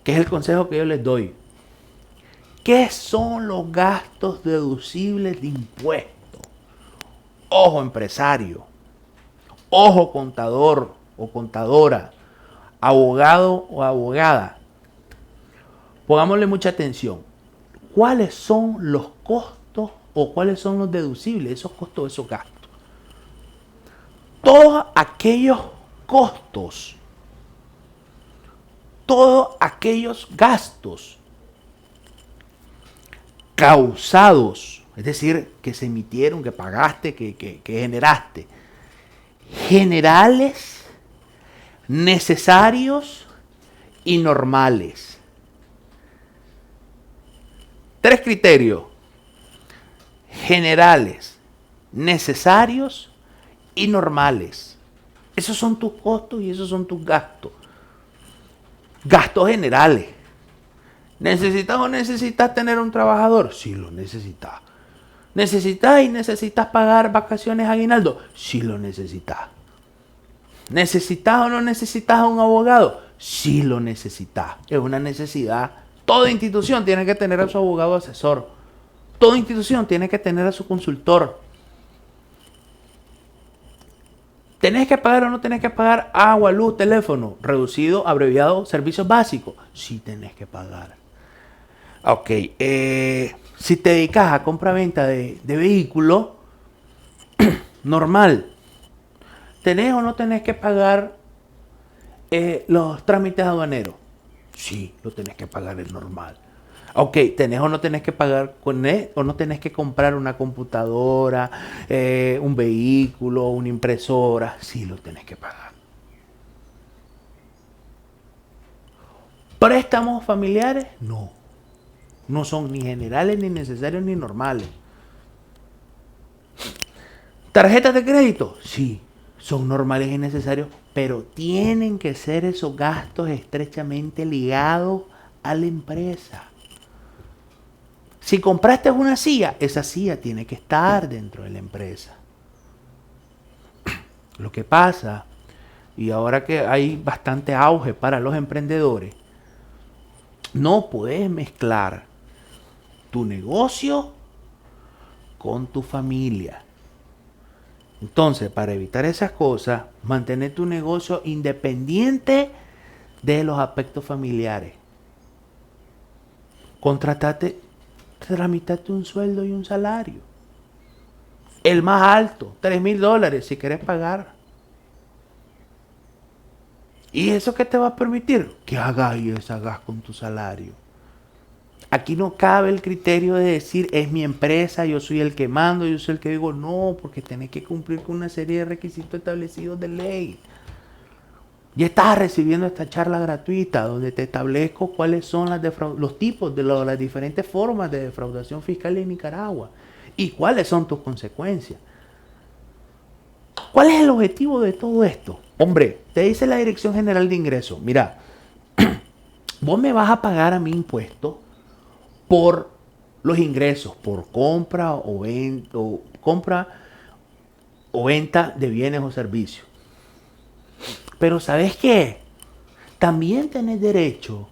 que es el consejo que yo les doy, ¿qué son los gastos deducibles de impuestos? Ojo empresario, ojo contador o contadora, abogado o abogada. Pongámosle mucha atención. ¿Cuáles son los costos o cuáles son los deducibles, esos costos, esos gastos? Todos aquellos costos, todos aquellos gastos causados, es decir, que se emitieron, que pagaste, que generaste, generales, necesarios y normales. 3 criterios: generales, necesarios y normales. Esos son tus costos y esos son tus gastos. Gastos generales. ¿Necesitas o necesitas tener un trabajador? Sí, lo necesitas. ¿Necesitas pagar vacaciones aguinaldo? Sí, lo necesitas. ¿Necesitas o no necesitas a un abogado? Sí, lo necesitas. Es una necesidad. Toda institución tiene que tener a su abogado asesor. Toda institución tiene que tener a su consultor. ¿Tenés que pagar o no tenés que pagar agua, luz, teléfono? Reducido, abreviado, servicios básicos. Sí tenés que pagar. Ok. Si te dedicas a compra-venta de vehículos, normal. ¿Tenés o no tenés que pagar los trámites aduaneros? Sí, lo tenés que pagar, es normal. Ok, ¿tenés o no tenés que pagar con él? ¿O no tenés que comprar una computadora, un vehículo, una impresora? Sí, lo tenés que pagar. ¿Préstamos familiares? No. No son ni generales, ni necesarios, ni normales. ¿Tarjetas de crédito? Sí, son normales y necesarios, pero tienen que ser esos gastos estrechamente ligados a la empresa. Si compraste una silla, esa silla tiene que estar dentro de la empresa. Lo que pasa, y ahora que hay bastante auge para los emprendedores, no puedes mezclar tu negocio con tu familia. Entonces, para evitar esas cosas, mantener tu negocio independiente de los aspectos familiares. Tramitate un sueldo y un salario. El más alto, $3,000 si querés pagar. ¿Y eso qué te va a permitir? Que hagas y deshagas con tu salario. Aquí no cabe el criterio de decir, es mi empresa, yo soy el que mando, yo soy el que digo, no, porque tenés que cumplir con una serie de requisitos establecidos de ley. Ya estás recibiendo esta charla gratuita donde te establezco cuáles son los tipos de las diferentes formas de defraudación fiscal en Nicaragua y cuáles son tus consecuencias. ¿Cuál es el objetivo de todo esto? Hombre, te dice la Dirección General de Ingresos, mira, vos me vas a pagar a mi impuesto por los ingresos, por compra o venta de bienes o servicios. Pero ¿sabes qué? También tenés derecho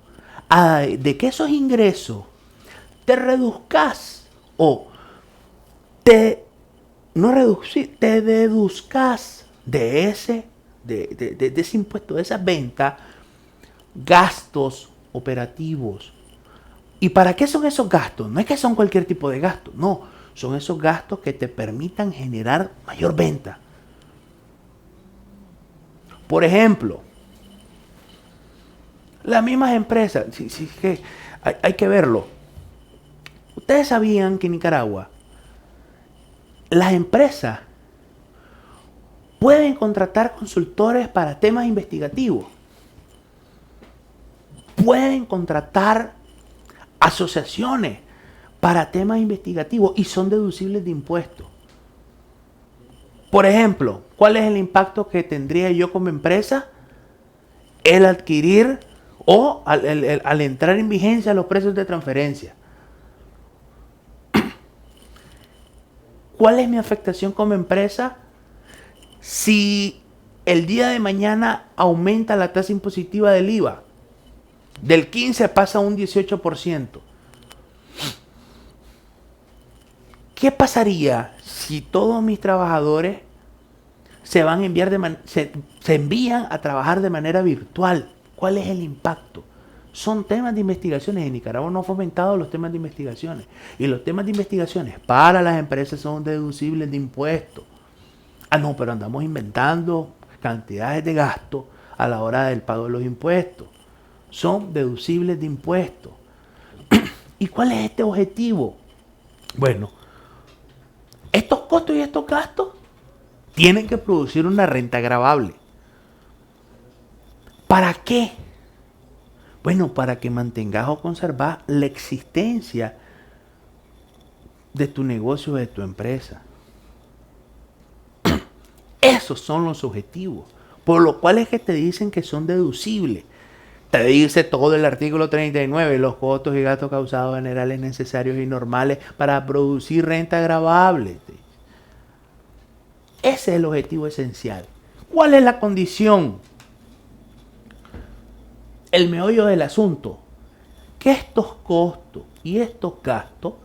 de que esos ingresos te reduzcas o te deduzcas de ese impuesto, de esa venta, gastos operativos, ¿Y para qué son esos gastos? No es que son cualquier tipo de gasto, no. Son esos gastos que te permitan generar mayor venta. Por ejemplo, las mismas empresas, sí, que hay que verlo. Ustedes sabían que en Nicaragua las empresas pueden contratar consultores para temas investigativos. Pueden contratar asociaciones para temas investigativos y son deducibles de impuestos. Por ejemplo, ¿cuál es el impacto que tendría yo como empresa el adquirir o al entrar en vigencia los precios de transferencia? ¿Cuál es mi afectación como empresa si el día de mañana aumenta la tasa impositiva del IVA? Del 15 pasa a un 18%. ¿Qué pasaría si todos mis trabajadores se van a enviar se envían a trabajar de manera virtual? ¿Cuál es el impacto? Son temas de investigaciones. En Nicaragua no ha fomentado los temas de investigaciones. Y los temas de investigaciones para las empresas son deducibles de impuestos. Ah, no, pero andamos inventando cantidades de gasto a la hora del pago de los impuestos. Son deducibles de impuestos. ¿Y cuál es este objetivo? Bueno, estos costos y estos gastos tienen que producir una renta gravable. ¿Para qué? Bueno, para que mantengas o conservas la existencia de tu negocio o de tu empresa. Esos son los objetivos, por lo cual es que te dicen que son deducibles. Te dice todo el artículo 39, los costos y gastos causados generales necesarios y normales para producir renta gravable. Ese es el objetivo esencial. ¿Cuál es la condición? El meollo del asunto, que estos costos y estos gastos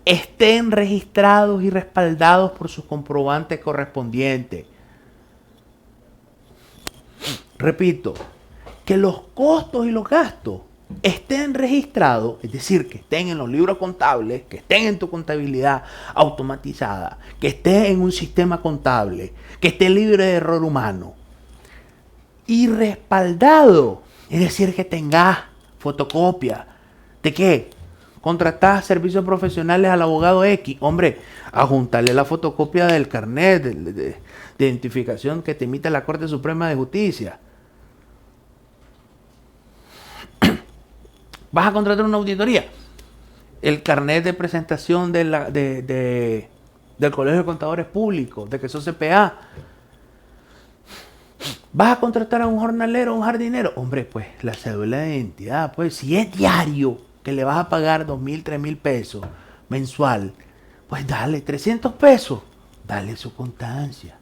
estén registrados y respaldados por sus comprobantes correspondientes. Repito, que los costos y los gastos estén registrados, es decir, que estén en los libros contables, que estén en tu contabilidad automatizada, que esté en un sistema contable, que esté libre de error humano y respaldado. Es decir, que tengas fotocopia. ¿De qué? Contratás servicios profesionales al abogado X. Hombre, adjuntarle la fotocopia del carnet de identificación que te emite la Corte Suprema de Justicia. ¿Vas a contratar una auditoría? El carnet de presentación del Colegio de Contadores Públicos, de que sos CPA. ¿Vas a contratar a un jornalero, un jardinero? Hombre, pues la cédula de identidad, pues si es diario que le vas a pagar 2.000, 3.000 pesos mensual, pues dale 300 pesos, dale su constancia,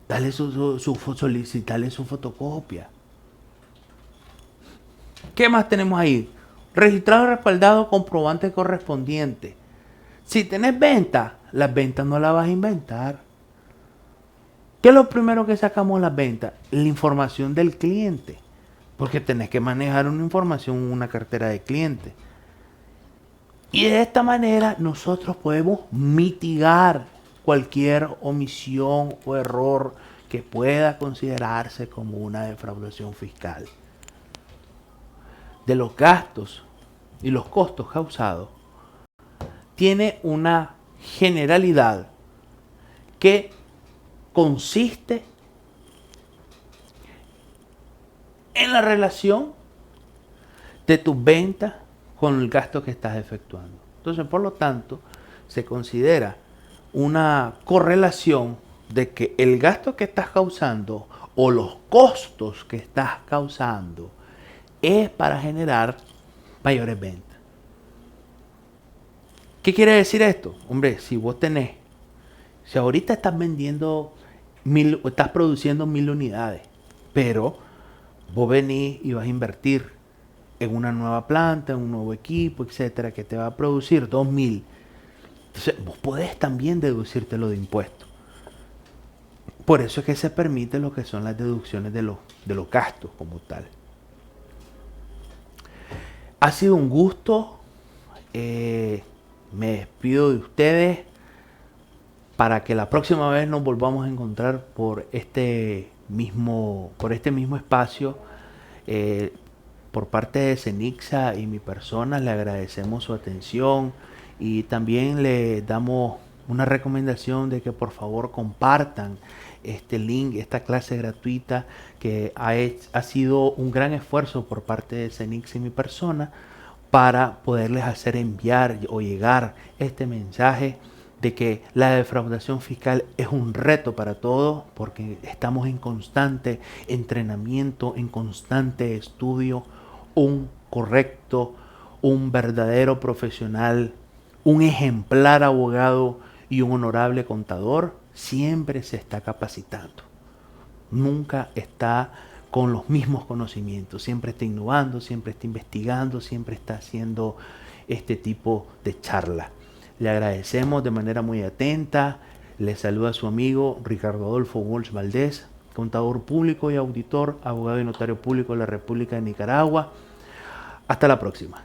dale solicitarle su fotocopia. ¿Qué más tenemos ahí? Registrado y respaldado comprobante correspondiente. Si tenés ventas, las ventas no las vas a inventar. ¿Qué es lo primero que sacamos las ventas? La información del cliente. Porque tenés que manejar una información, una cartera de clientes. Y de esta manera nosotros podemos mitigar cualquier omisión o error que pueda considerarse como una defraudación fiscal. De los gastos y los costos causados, tiene una generalidad que consiste en la relación de tus ventas con el gasto que estás efectuando. Entonces, por lo tanto, se considera una correlación de que el gasto que estás causando o los costos que estás causando es para generar mayores ventas. ¿Qué quiere decir esto? Hombre, si ahorita estás vendiendo estás produciendo 1.000 unidades, pero vos venís y vas a invertir en una nueva planta, en un nuevo equipo, etcétera, que te va a producir 2.000. Entonces, vos podés también deducírtelo de impuestos. Por eso es que se permite lo que son las deducciones de los gastos como tal. Ha sido un gusto. Me despido de ustedes para que la próxima vez nos volvamos a encontrar por este mismo espacio. Eh, por parte de Cenixa y mi persona le agradecemos su atención y también le damos una recomendación de que por favor compartan este link, esta clase gratuita que ha sido un gran esfuerzo por parte de Cenixa y mi persona para poderles hacer enviar o llegar este mensaje de que la defraudación fiscal es un reto para todos porque estamos en constante entrenamiento, en constante estudio. Un correcto, un verdadero profesional, un ejemplar abogado y un honorable contador siempre se está capacitando. Nunca está con los mismos conocimientos, siempre está innovando, siempre está investigando, siempre está haciendo este tipo de charla. Le agradecemos de manera muy atenta. Le saluda a su amigo Ricardo Adolfo Walsh Valdés, contador público y auditor, abogado y notario público de la República de Nicaragua. Hasta la próxima.